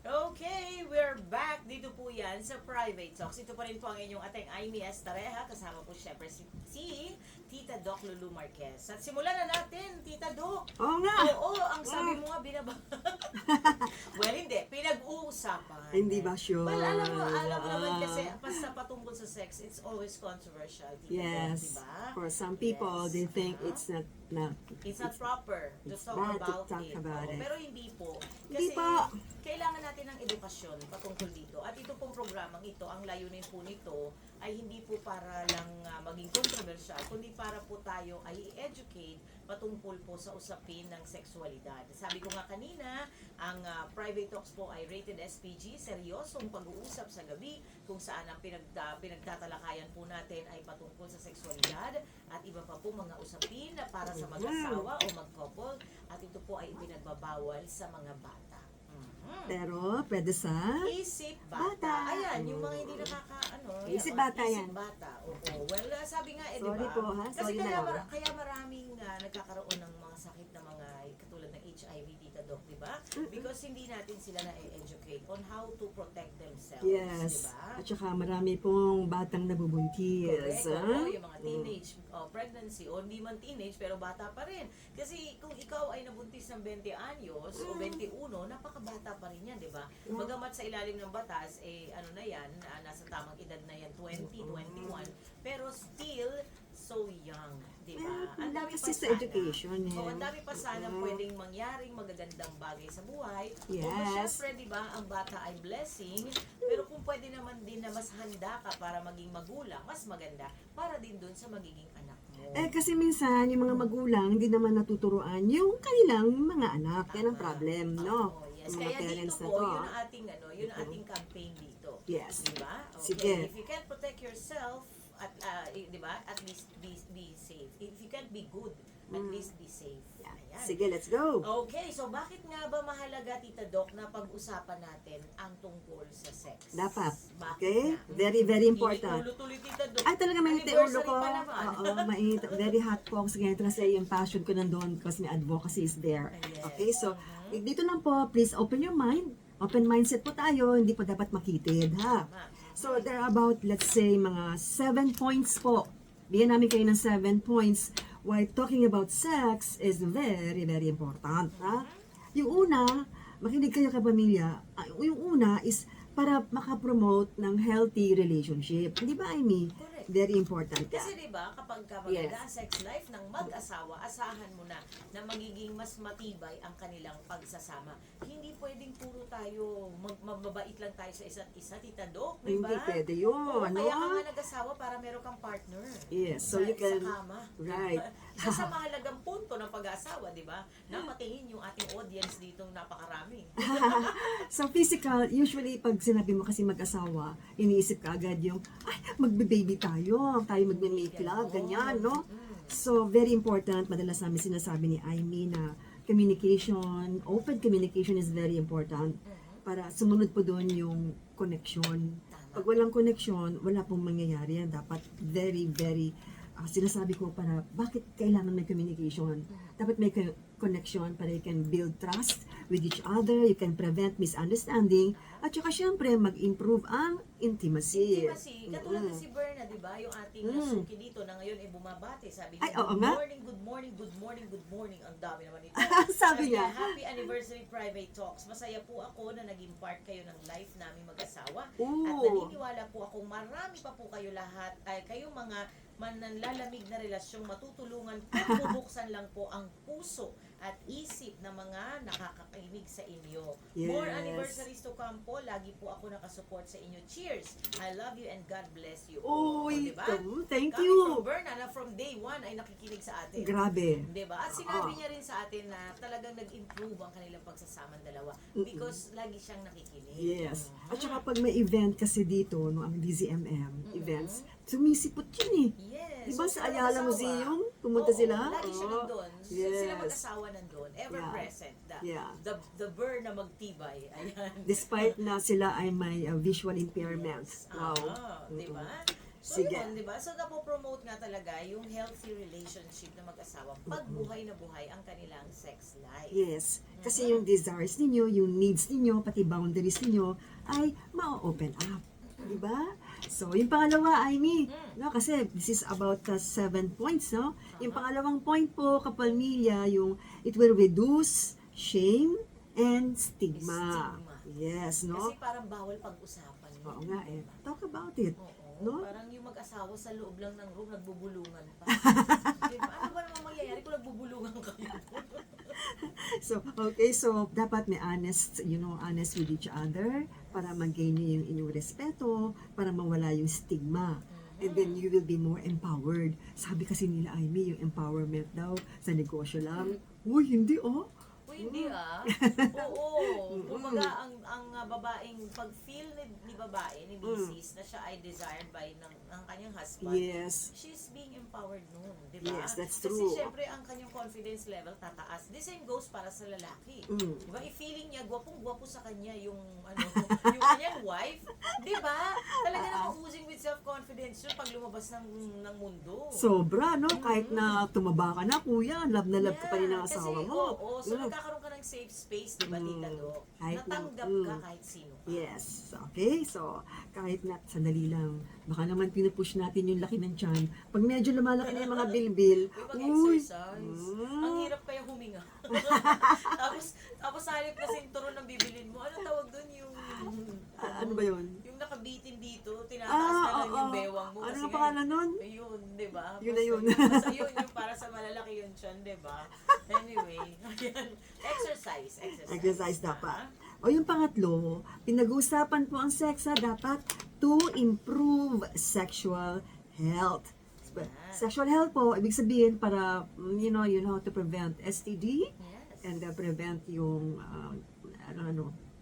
Okay, we're back. Dito po yan sa Private Talks. Ito pa rin po ang inyong ating Amy Estareja. Kasama po syempre si Tita Doc Lulu Marquez. At simulan na natin, Tita Doc. Oo nga. Oo, ang sabi mo nga binaba. Well, hindi. Pinag-uusapan. Hindi ba sure? Well, alam mo naman kasi basta patungkol sa sex, it's always controversial, Tita Yes. Doc, diba? For some people, Yes. they think it's not It's not proper to it's talk bad to about talk it. about Oo, it. pero hindi po. Hindi Kasi po. kailangan natin ng edukasyon patungkol dito. At ito pong programang ito, ang layunin po nito ay hindi po para lang maging controversial, kundi para po tayo ay i-educate patungkol po sa usapin ng sexualidad. Sabi ko nga kanina, ang Private Talks po ay rated SPG, seryosong pag-uusap sa gabi kung saan ang pinagtatalakayan po natin ay patungkol sa sexualidad at iba pa po mga usapin na para sa mag-asawa o mag-couple at ito po ay ipinagbabawal sa mga bata. Pero, pwede sa... Isip bata. Bata. Ayan, yung mga hindi Isip bata yan. Isip bata. Oo. Well, sabi nga, di Sorry ba? po, ha? Kasi Sorry na kaya, lang. kaya maraming nagkakaroon ng mga sakit na mga katulad ng HIV, Tita Doc, di ba? Because hindi natin sila na-educate on how to protect themselves, di Yes. ba? At saka marami pong batang nabubuntis. Correct. ha? Oo, yung mga teenage pregnancy o hindi man teenage pero bata pa rin. Kasi kung ikaw ay nabuntis ng 20 anyos o 21, napakabata pa rin yan, di ba? Bagamat sa ilalim ng batas, ano na yan, nasa tamang edad na yan, 20, 21, pero still so young, di ba? Ang dami Kasi pa sa sana. education, Oo, ang dami pa sana pwedeng mangyaring magagandang bagay sa buhay. Yes. Kung syempre, di ba, ang bata ay blessing, pero kung pwede naman din na mas handa ka para maging magulang, mas maganda para din dun sa magiging anak mo. Kasi minsan, yung mga magulang, hindi naman natuturuan yung kanilang mga anak. Yan ang problem, no? Oo, yes. Yung mga Kaya dito parents na po, to. yun ang ating, yun ang ating campaign dito. Yes. Di ba? Okay. Sige. If you can't protect yourself, di ba, at least be safe. If you can't be good, at least be safe. Yeah. Ayan. Sige, let's go. Okay, so bakit nga ba mahalaga, Tita Doc, na pag-usapan natin ang tungkol sa sex? Dapat. Bakit Okay? nga? Very, very important. Tuloy-tuloy, Tita Doc. Ay, talaga mainit yung ulo ko. Anniversary pa naman. Oo, mainit. Very hot po ako sa ganito kasi yung passion ko nandun because my advocacy is there. Yes. Okay, so dito lang po, please open your mind. Open mindset po tayo, hindi po dapat makitid, ha? So, there are about, let's say, mga 7 points po. Bigyan namin kayo ng 7 points why talking about sex is very, very important, ha? Yung una, makinig kayo kapamilya, yung una is para makapromote ng healthy relationship. Di ba, Amy? Correct. Very important yan. Kasi 'di ba, kapag maganda Yes. ang sex life ng mag-asawa, asahan mo na magiging mas matibay ang kanilang pagsasama. Hindi pwedeng puro tayo mababait lang tayo sa isa't isa, Tita Doc, 'di ba? Hindi pwede yun, Oo, no? kaya ka nga nag-asawa para meron kang partner. Yes, so sa, you can- sa kama. right. Isa sa mahalagang punto ng pag-asawa, 'di ba? Napatingin yung ating audience dito napakarami. So physical, usually pag sinabi mo kasi mag-asawa, iniisip ka agad yung, ay, magbe-baby tayo magme-make love, ganyan, no? So, very important, madalas namin sinasabi ni Amy na communication, open communication is very important para sumunod po doon yung connection. Pag walang connection, wala pong mangyayari yan. Dapat very, very, sinasabi ko para bakit kailangan may communication. Dapat may connection para you can build trust with each other, you can prevent misunderstanding, at saka syempre mag-improve ang intimacy. Intimacy. Katulad na si Berna, di ba? Yung ating suki dito na ngayon ay bumabati. Sabi Ay, niya, oo good nga. morning, good morning, good morning, good morning. Ang dami naman ito. Sabi niya. Happy anniversary private talks. Masaya po ako na naging part kayo ng life namin mag-asawa. Ooh. At naniniwala po akong marami pa po kayo lahat, ay kayong mga mananlalamig na relasyong matutulungan kung bubuksan lang po ang puso at isip ng mga nakakakinig sa inyo. Yes. More anniversaries to come po. Lagi po ako nakasupport sa inyo. Cheers! I love you and God bless you. Uy, diba? thank Coming you. from Berna na from day one ay nakikinig sa atin. Grabe. Diba? At sinabi niya rin sa atin na talagang nag-improve ang kanilang pagsasama dalawa because lagi siyang nakikinig. Yes. At saka pag may event kasi dito, no, ang DZMM events, sumisipot yun eh. Yes. Diba So, sa sila Ayala mag-asawa. Museum, pumunta Oo, sila? Lagi siya Oo. nandun. Yes. Sila mag-asawa nandun. Ever Yeah. present. Yeah. The burn na magtibay. Ayan. Despite na sila ay may visual impairment. Yes. Wow. Diba? So Sige. yun, di ba? So napopromote nga talaga yung healthy relationship na mag-asawa pag buhay na buhay ang kanilang sex life. Yes. Kasi yung desires ninyo, yung needs ninyo, pati boundaries ninyo, ay ma-open up. Diba? So, yung pangalawa, Amy, no, kasi this is about 7 points, no? Yung pangalawang point po, kapamilya, yung it will reduce shame and stigma. Stigma. Yes, no? Kasi parang bawal pag-usapan yun. Oo nga eh. Talk about it. Oo. No? Parang yung mag-asawa sa loob lang ng room, nagbubulungan pa. Diba? Ano ba naman mangyayari kung nagbubulungan kayo? So, okay, so dapat may honest, honest with each other para mag-gain nyo yung inyong respeto, para mawala yung stigma. And then you will be more empowered. Sabi kasi nila, Amy, yung empowerment daw sa negosyo lang. Uy, hindi oh. Uy, hindi ah. Oo. Kumbaga, ang babaeng, pag-feel ni babae, ni Mrs., na siya ay desired by ng kanyang husband, Yes. she's being empowered nun, di ba? Yes, that's Kasi true. syempre, ang kanyang confidence level tataas. The same goes para sa lalaki. Di ba? I-feeling niya, gwapong-gwapo sa kanya yung, yung kanyang wife. Di ba? Talaga namang oozing with self-confidence yun pag lumabas ng mundo. Sobra, no? Kahit na tumaba ka na, kuya, love na love ka pa rin ng asawa kasi, mo. Oo, so nagkakaroon ka ng safe space, di ba, Tita Do? Kahit Natanggap ka kahit sino ka. Yes. Okay, so kahit na sandali lang, baka naman pinupush natin yung laki ng tiyan. Pag medyo lumalaki na yung mga bilbil, Uy, mag-exercise. Ang hirap kaya huminga. tapos halip na sinturon ng bibilin mo. Ano tawag doon yung... ano ba yun? Yung nakabitin dito, tinataas na lang yung bewang mo. Ano kasi ang nga, pangalan nun? Ayun, di ba? Yun na yun. Basta yun, yung para sa malalaki yun siyan, di ba? Anyway, ayan. Exercise. Exercise dapat. O yung pangatlo, pinag-uusapan po ang sex dapat to improve sexual health. Sexual health po, ibig sabihin para, you know how to prevent STD Yes. and prevent yung,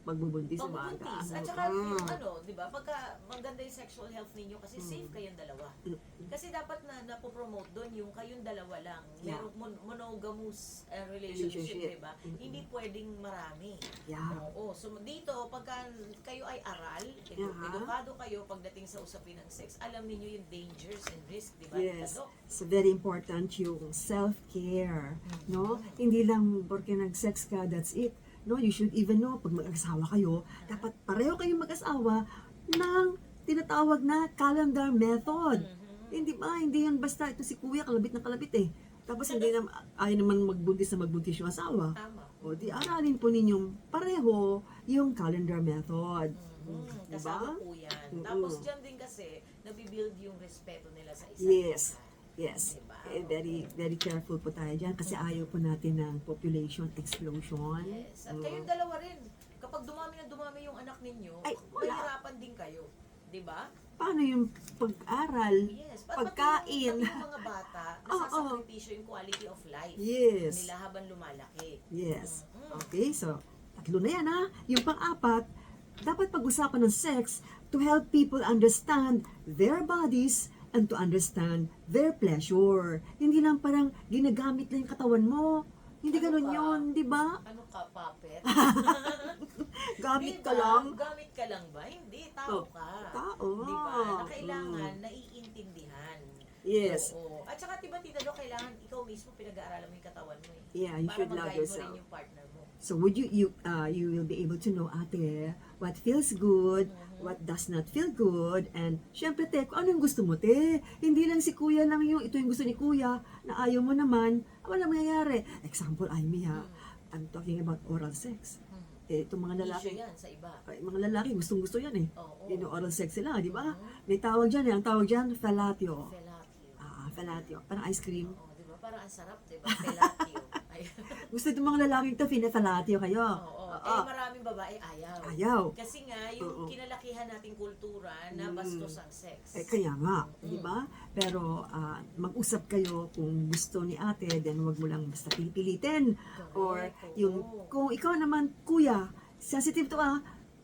pagbubuntis sa mga Pagbubuntis. At saka yung di ba, pagka maganda yung sexual health ninyo kasi safe kayong dalawa. Kasi dapat na napopromote doon yung kayong dalawa lang. Yeah. Merong monogamous relationship, di ba? Hindi pwedeng marami. Yeah. Oo. So dito, pagka kayo ay aral, edukado kayo pagdating sa usapin ng sex, alam niyo yung dangers and risk, di ba? Yes. Tado? So very important yung self-care, no? Hindi lang porque nag-sex ka, that's it. No, you should even know, pag mag-asawa kayo, dapat pareho kayong mag-asawa ng tinatawag na calendar method. Hindi ba? Hindi yun basta ito si kuya, kalabit na kalabit eh. Tapos hindi na, ayaw naman magbuntis yung asawa. Tama. O di aralin po ninyong pareho yung calendar method. Kasama po yan. Tapos dyan din kasi, nabibuild yung respeto nila sa isa't Yes. isa. Yes. Diba? Very very careful po tayo dyan kasi ayaw po natin ng population explosion. Yes. At kayong dalawa rin, kapag dumami yung anak ninyo, Ay, wala. mahirapan din kayo. Di ba? Paano yung pag-aral? Yes. Pagkain? Pati yung mga bata, nasasakripisyo yung quality of life Yes. nila habang lumalaki. Yes. Okay, so tatlo na yan ha. Yung pang-apat, dapat pag-usapan ng sex to help people understand their bodies and to understand their pleasure. Hindi lang parang ginagamit lang yung katawan mo. Hindi Ano ganun ka? yun, di ba? Ano ka, puppet? Gamit Diba? ka lang. Gamit ka lang ba? Hindi, tao ka. Tao. Di ba? Na kailangan naiintindihan. Yes. Oo. At saka, diba, Tita Do, kailangan ikaw mismo pinag-aaralan mo yung katawan mo eh. Yeah, you Para should love mag-guide mo yourself. rin yung partner mo. So would you will be able to know ate what feels good, what does not feel good, and syempre te, kung ano yung gusto mo te. Hindi lang si kuya lang yung ito yung gusto ni kuya na ayaw mo naman, wala mangyayari. Example, Amy ha, I'm talking about oral sex. Eh, itong mga lalaki, Issue yan sa iba. mga lalaki gustong-gusto yan eh. Oo. Yun yung oral sex sila, di ba? May tawag dyan eh, ang tawag dyan, fellatio. Fellatio. Fellatio, parang ice cream. Oo, di ba? Parang ang sarap, di ba? Fellatio. Ay. Gusto itong mga lalaking ito, fina-fellatio kayo. Oo. Eh, maraming babae ayaw. Ayaw. Kasi nga, yung kinalakihan nating kultura na bastos ang sex. Eh, kaya nga, di ba? Pero mag-usap kayo kung gusto ni ate, then wag mo lang basta pilitin. Or yung, kung ikaw naman, kuya, sensitive to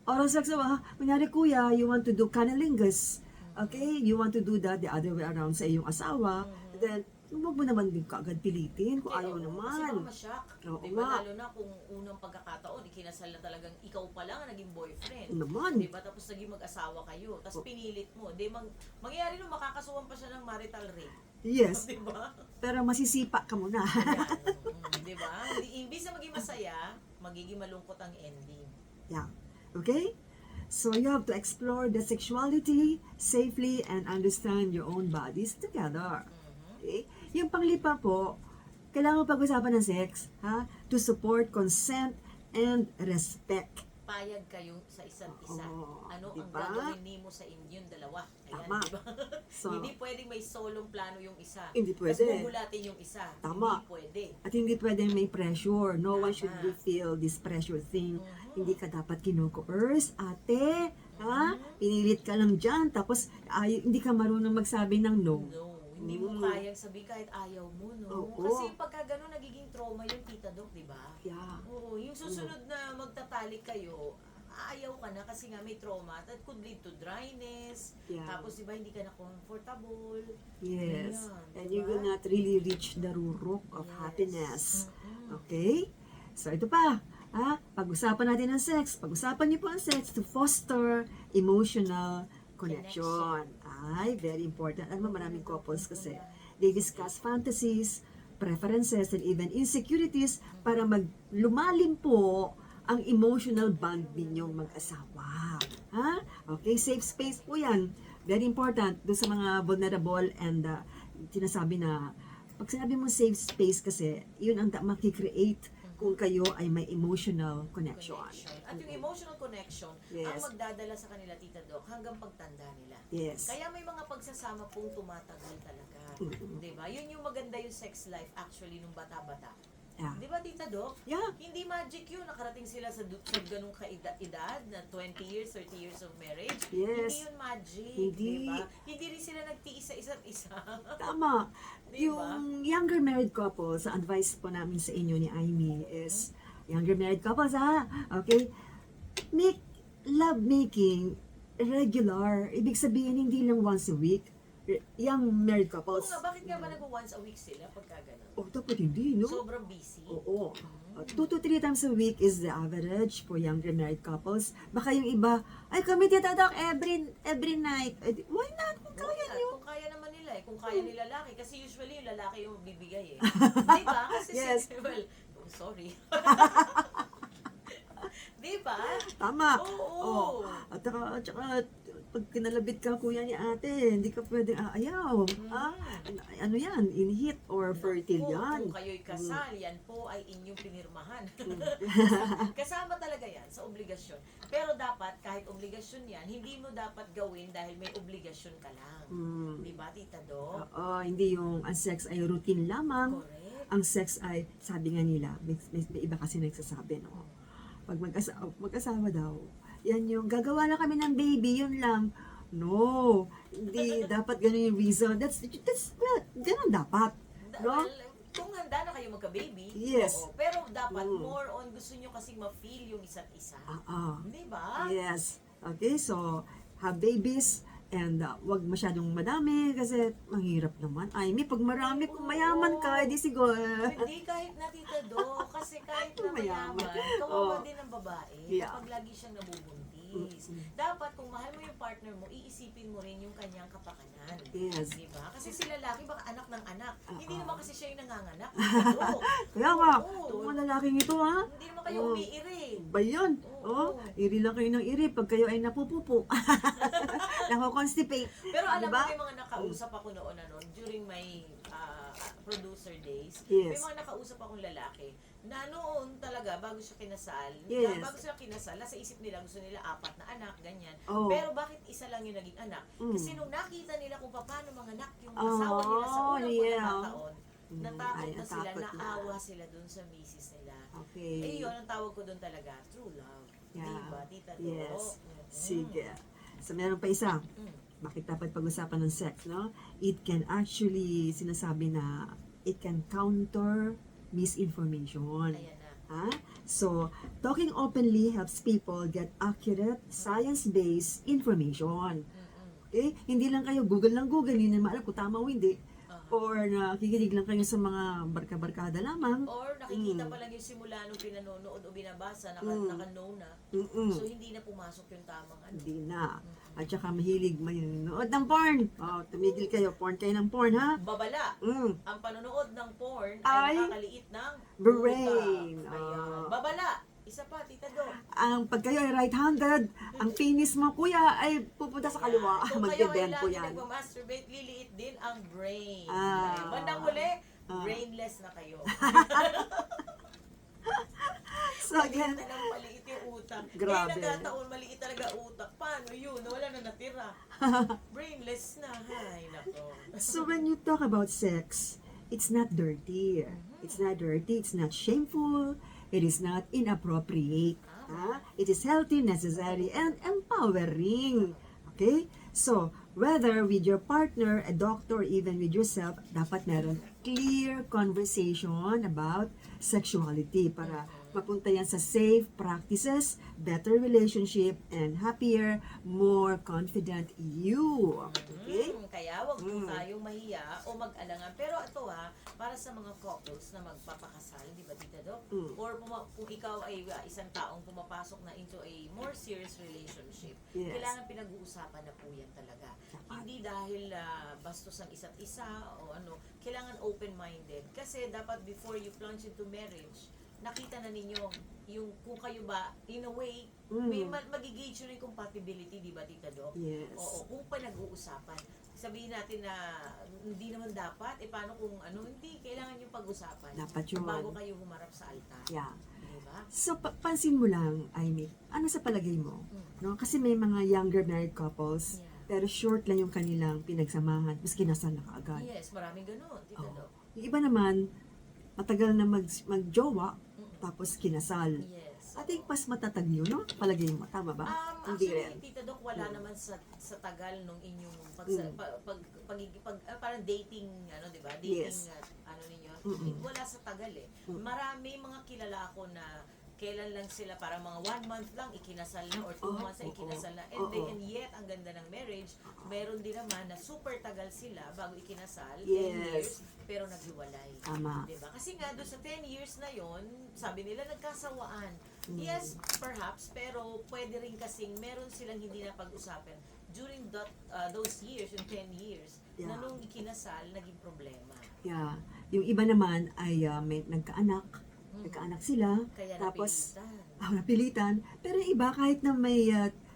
oral sex kunyari kuya, you want to do cunnilingus. Okay? You want to do that the other way around sa iyong asawa. Then, huwag mo naman din kaagad pilitin kung ayaw Kasi naman. baka ma-shock. Oo Diba? nga. Lalo na kung unang pagkakataon, ikinasal na talagang ikaw pa lang ang naging boyfriend. Naman. Diba? Tapos naging mag-asawa kayo. Tapos pinilit mo. Mangyayari nung makakasuhan pa siya ng marital rape. Yes. Diba? Pero masisipa ka muna. Yan. Diba? Imbis na maging masaya, magiging malungkot ang ending. Yeah. Okay? So you have to explore the sexuality safely and understand your own bodies together. Okay? Yung panglipa po, kailangan pag-usapan ng sex, ha? To support consent and respect. Payag kayo sa isa't isa. Oo, Ano ang diba? gagawin nimo sa inyong dalawa? Ayan, Tama. diba? So, Hindi pwedeng may solong plano yung isa. Hindi pwede. Tapos bubulatin yung isa. Tama. Hindi pwede. at hindi pwedeng may pressure. No one Tama. should be feel this pressure thing. Mhm. Hindi ka dapat kino-coerce, ate. Ha? Pinilit ka lang dyan. Tapos, hindi ka marunong magsabi ng no. No, hindi mo kayang sabihin kahit ayaw mo, no? Oo. Kasi pagka gano'n, nagiging trauma yung tita Doc, di ba? Yeah. Oo, yung susunod na magtatalik kayo, ayaw ka na kasi nga may trauma that could lead to dryness. Yeah. Tapos, di ba, hindi ka na comfortable. Yes. Ayan, And diba? you will not really reach the rurok of Yes. happiness. Mm-mm. Okay? So, ito pa. Pag-usapan natin ang sex. Pag-usapan niyo po ang sex to foster emotional connection. Ay, very important. Alam mo, maraming couples kasi they discuss fantasies, preferences, and even insecurities para lumalim po ang emotional bond ninyong mag-asawa. Ha? Okay, safe space po yan. Very important doon sa mga vulnerable and sinasabi na pag sinabi mo safe space kasi, yun ang makikreate kung kayo ay may emotional connection. At yung emotional connection, Yes. ang magdadala sa kanila, Tita Doc, hanggang pagtanda nila. Yes. Kaya may mga pagsasama pong tumatagal talaga. Mhm. Diba? Yun yung maganda yung sex life actually nung bata-bata. Yeah. Diba, Tita Doc? Yeah. Hindi magic yun. Nakarating sila sa ganung edad na 20 years, 30 years of marriage. Yes. Hindi yun magic. Hindi. Diba? Hindi rin sila nagtiis sa isa't isa. Tama. Diba? Yung younger married couples, sa advice po namin sa inyo ni Amy is, younger married couples okay, make love making regular. Ibig sabihin, hindi lang once a week. Young married Oo couples. nga, bakit nga ba nag-once a week sila pagka ganun? Dapat hindi, no? Sobrang busy. Oo. 2 to 3 times a week is the average for younger married couples. Baka yung iba, ay kami titatak every night. Why not? Kung kaya nyo. Kung kaya naman nila kung kaya nila lalaki. Kasi usually yung lalaki yung bibigay Diba? Kasi Yes. well, sorry. Diba? Tama. Oo. At saka, pag kinalabit ka kuya ni ate, hindi ka pwedeng ayaw. Ano yan? Inhit or fertile yan. Kung kayo'y kasal, yan po ay inyong pinirmahan. Kasama talaga yan sa obligasyon. Pero dapat, kahit obligasyon yan, hindi mo dapat gawin dahil may obligasyon ka lang. Diba, Tita Doc? Oo, hindi yung ang sex ay routine lamang. Correct. Ang sex ay, sabi nga nila, may iba kasi nagsasabi, no? Pag mag-asawa daw, yan yung, gagawa na kami ng baby, yun lang. No, hindi dapat ganun yung reason. That's well, ganun dapat. No? Well, kung handa na kayo magka-baby, Yes. oo. Pero dapat more on gusto nyo kasing ma-feel yung isa't isa. Di ba? Yes. Okay, so, have babies, and wag masyadong madami kasi mahirap naman. Ay, may pag marami, kung mayaman ka, edi siguro. Hindi kahit na Tita Do, kasi kahit na Mayaman. mayaman, kawawa din ang babae Yeah. kapag lagi siyang nabubuntis. Dapat kung mahal mo yung partner mo, iisipin mo rin yung kanyang kapakanan. Yes. Diba? Kasi si lalaki baka anak ng anak. Hindi naman kasi siya yung nanganganak. Kaya nga, Oo. itong mga lalaking ito, Hindi naman kayo Oo. umiiri. Ba yan? Oo. Iri lang kayo ng iri pag kayo ay napupupo. Nako-constipate. Pero alam Diba? mo, may mga nakausap ako noon during my producer days. Yes. May mga nakausap akong lalaki na noon talaga, bago siya kinasal, Yes. bago sila kinasal, nasa isip nila, gusto nila 4 na anak, ganyan. Oh. Pero bakit isa lang yung naging anak? Kasi nung nakita nila kung paano manganak yung Oh, asawa nila sa unang yeah. pagkakataon, natakot Ay, na sila, natakot na. naawa sila dun sa misis nila. Okay. Yun ang tawag ko dun talaga, true love. Yeah. Diba, Tita Do? Yes. Mhm. Sige. So, meron pa isa. Bakit dapat pag-usapan ng sex, no? It can actually, sinasabi na, it can counter misinformation. Ayan na. So, talking openly helps people get accurate, science-based information. Okay? Hindi lang kayo Google lang Google, hindi na maalam kung tama o hindi. Or nakikinig lang kayo sa mga barka-barkada lamang. Or nakikita pa lang yung simula nung pinanonood o binabasa, naka-know na. Mm-mm. So, hindi na pumasok yung tamang ano. Hindi na. At saka mahilig manonood ng porn. Oh, tumigil kayo. Porn kayo ng porn, ha? Babala. Mm. Ang panonood ng porn Ay, ay nakakaliit ng brain. utak. Ayan. Ah. Babala. Isa pa, Tita Do. Ang pag kayo ay right-handed, ang penis mo, kuya, ay pupunta sa kaliwa. Kung kayo ay Magbe-bend po lagi yan. nagmamasturbate, liliit din ang brain. Ah. Bandang huli, Ah. brainless na kayo. So again, Maliit na lang maliit yung utak. Grabe. Nagkataon, maliit talaga utak. Paano yun? Wala na natira. Brainless na. Ay, nako. so when you talk about sex, it's not dirty. It's not dirty. It's not shameful. It is not inappropriate. It is healthy, necessary, and empowering. Okay? So, whether with your partner, a doctor, or even with yourself, dapat meron clear conversation about sexuality para mapunta yan sa safe practices, better relationship, and happier, more confident you. Okay? Kaya wag po tayong mahiya o mag-alangan. Pero ito para sa mga couples na magpapakasal, di ba Tita Doc? Or kung ikaw ay isang taong pumapasok na into a more serious relationship, Yes. kailangan pinag-uusapan na po yan talaga. Hindi dahil bastos ang isa't isa o ano, kailangan open-minded. Kasi dapat before you plunge into marriage, nakita na ninyo yung kung kayo ba, in a way, may magigauge yun yung compatibility, di ba Tita Doc? Yes. Oo, kung pinag-uusapan. Sabihin natin na hindi naman dapat, paano kung ano, hindi, kailangan yung pag-usapan. Dapat yun. Bago kayo humarap sa altar. Yeah. Di ba? So, pansin mo lang, Amy, ano sa palagay mo? No? Kasi may mga younger married couples, pero short lang yung kanilang pinagsamahan, mas kinasal na kaagad. Yes, maraming ganun, Tita Oo. Doc. Yung iba naman, matagal na magjowa, tapos kinasal. Yes. I think mas matatag yun, no? Palagay mo, tama ba? Hindi Actually, rin. Tita Doc, wala naman sa tagal nung inyong parang dating, ano, di ba? Dating, Yes. ano ninyo, wala sa tagal eh. Marami mga kilala ako na kailan lang sila, parang mga 1 month lang ikinasal na or 2 months na ikinasal na. And yet, ang ganda ng marriage, meron din naman na super tagal sila bago ikinasal, 10 years, pero naghiwalay. Tama. Diba? Kasi nga doon sa 10 years na yon, sabi nila nagkasawaan. Yes, perhaps, pero pwede rin kasing meron silang hindi na pag-usapan during those years, yung 10 years, na Yeah. nung ikinasal, naging problema. Yeah. Yung iba naman ay may nagkaanak sila, Kaya tapos napilitan. napilitan, pero yung iba kahit na may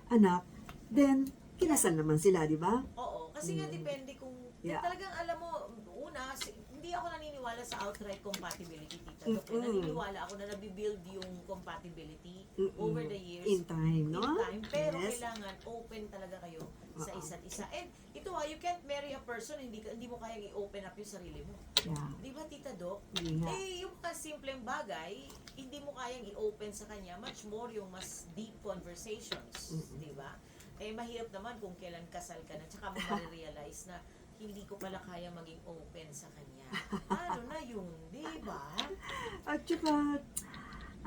anak, then kinasal naman sila, di ba? Oo, kasi nga depende kung Yeah. talagang alam mo, hindi ako naniniwala sa outright compatibility, Tita Doc. Naniniwala ako na nabibuild yung compatibility over the years. In time, no? In time, pero Yes. kailangan open talaga kayo sa isa't isa. And ito you can't marry a person hindi mo kayang i-open up yung sarili mo. Yeah. Di ba, Tita Doc? Hindi nga. Yung simpleng bagay, hindi mo kayang i-open sa kanya, much more yung mas deep conversations. Di ba? Mahirap naman kung kailan kasal ka na, tsaka mo ma-realize na hindi ko pala kaya maging open sa kanya. Ano na yun, di ba? At saka,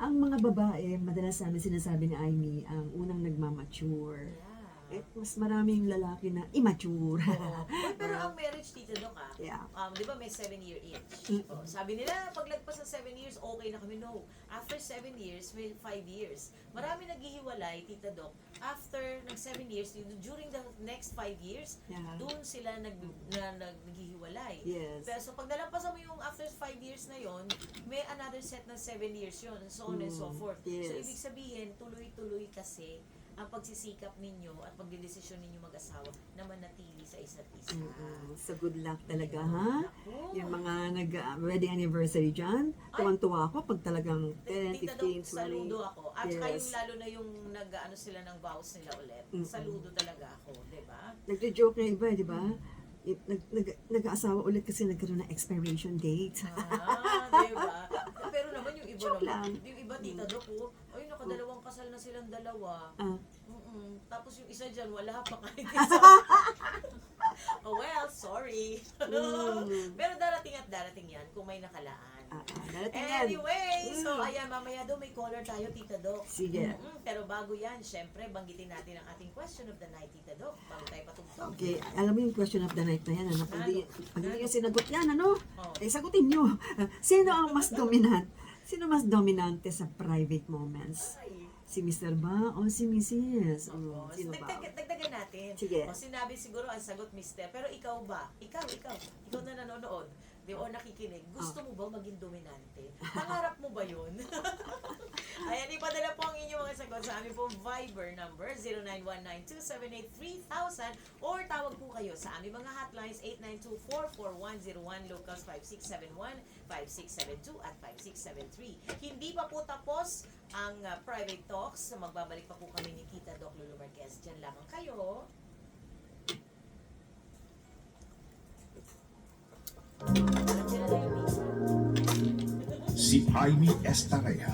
ang mga babae, madalas namin sinasabi ni Amy, ang unang nagmamature. Yeah. Mas maraming lalaki na immature. Oo. Pero ang marriage, Tita Doc, Yeah. di ba may 7-year itch? Sabi nila, pag lagpas ng 7 years, okay na kami. No. After 7 years, may 5 years. Marami naghihiwalay, Tita Doc. After ng 7 years, during the next 5 years, Yeah. doon sila naghihiwalay. Yes. Pero so pag nalampasan mo yung after 5 years na yon, may another set ng 7 years yun, and so on and so forth. Yes. So ibig sabihin, tuloy-tuloy kasi ang pagsisikap ninyo at pagdedesisyon ninyo mag-asawa na manatili sa isa't isa. So good luck talaga, ha? Naku. Yung mga wedding anniversary dyan, tuwan-tuwa ako pag talagang 10, Tita Doc, 15, 20. saludo ako. At saka Yes. yung lalo na yung nag-ano sila ng vows nila ulit. Saludo talaga ako, di ba? Nagjo-joke na iba, di ba? Nag-aasawa ulit kasi nagkaroon ng expiration date. Di ba? Pero naman yung iba Joke naman, lang. yung iba Tita Doc, ay nakadalawang kasal na silang dalawa. Tapos yung isa dyan, wala pa kahit isa. Oh well, sorry. Pero darating at darating yan kung may nakalaan. Darating yan. Anyway, so Mm. ayan, mamaya daw may caller tayo, Tita Doc. Sige. Pero bago yan, syempre, banggitin natin ang ating question of the night, Tita Doc, bago tayo patugtog. Okay, alam mo yung question of the night na yan, ano? Pag hindi nyo sinagot yan, ano? Oh. Eh, sagutin nyo. Sino ang mas dominant? Sino mas dominante sa private moments? Ay. Si Mr. ba o si Mrs.? Oo. Sino ba? Dagdagan natin. Sige. O sinabi siguro ang sagot, Mister. Pero ikaw ba? Ikaw na nanonood. Di o nakikinig. Gusto mo ba maging dominante? Pangarap mo ba yun? Ayan, ipadala po ang inyong mga sagot sa aming pong Viber number 0919-278-3000 or tawag po kayo sa aming mga hotlines 892-44101, locals 5671, 5672 at 5673. Hindi pa po tapos ang private talks. Magbabalik pa po kami ni Tita Doc Lulu Marquez. Diyan lamang kayo. Si Jaime Estareja